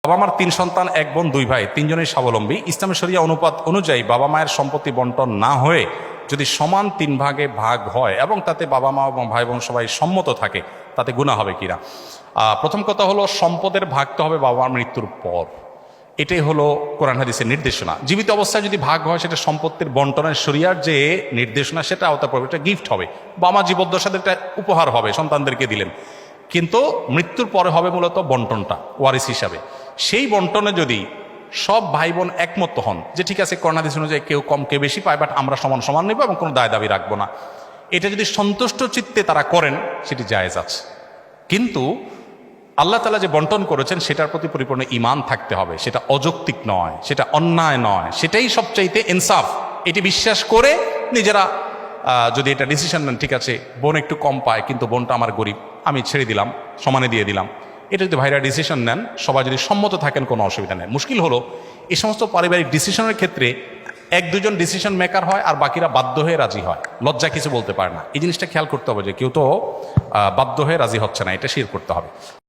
বাবা মার 3 সন্তান, 1 বোন 2 ভাই, 3জনই স্বাবলম্বী। ইসলামের শরিয়া অনুপাত অনুযায়ী বাবা মায়ের সম্পত্তি বন্টন না হয়ে যদি সমান 3 ভাগে ভাগ হয় এবং তাতে বাবা মা এবং ভাই বোন সবাই সম্মত থাকে, তাতে গুনাহ হবে কিনা? প্রথম কথা হলো, সম্পদের ভাগ তো হবে বাবা মার মৃত্যুর পর। এটাই হলো কোরআন হাদিসের নির্দেশনা। জীবিত অবস্থায় যদি ভাগ হয়, সেটা সম্পত্তির বন্টনের শরিয়ার যে নির্দেশনা সেটা আওতা পড়বে, এটা গিফট হবে, বাবা মা জীবদ্দশাতে একটা উপহার হবে, সন্তানদেরকে দিলেন। কিন্তু মৃত্যুর পরে হবে মূলত বন্টনটা ওয়ারিস হিসাবে। সেই বন্টনে যদি সব ভাই বোন একমত হন যে ঠিক আছে, কোরআন হাদিস অনুযায়ী কেউ কম কেউ বেশি পায়, বাট আমরা সমান সমান নেব এবং কোনো দায় দাবি রাখবো না, এটা যদি সন্তুষ্ট চিত্তে তারা করেন, সেটি জায়েজ আছে। কিন্তু আল্লাহ তাআলা যে বন্টন করেছেন সেটার প্রতি পরিপূর্ণ ঈমান থাকতে হবে, সেটা অযৌক্তিক নয়, সেটা অন্যায় নয়, সেটাই সবচাইতে ইনসাফ। এটি বিশ্বাস করে নিজেরা যদি এটা ডিসিশন নেন, ঠিক আছে বোন একটু কম পায় কিন্তু বোনটা আমার গরিব, আমি ছেড়ে দিলাম, সমানে দিয়ে দিলাম, এটা যদি ভাইরা ডিসিশন নেন, সবাই যদি সম্মত থাকেন, কোনো অসুবিধা নেই। মুশকিল হলো এই সমস্ত পারিবারিক ডিসিশনের ক্ষেত্রে 1-2জন ডিসিশন মেকার হয় আর বাকিরা বাধ্য হয়ে রাজি হয়, লজ্জা কিছু বলতে পারে না। এই জিনিসটা খেয়াল করতে হবে যে কেউ তো বাধ্য হয়ে রাজি হচ্ছে না, এটা শির করতে হবে।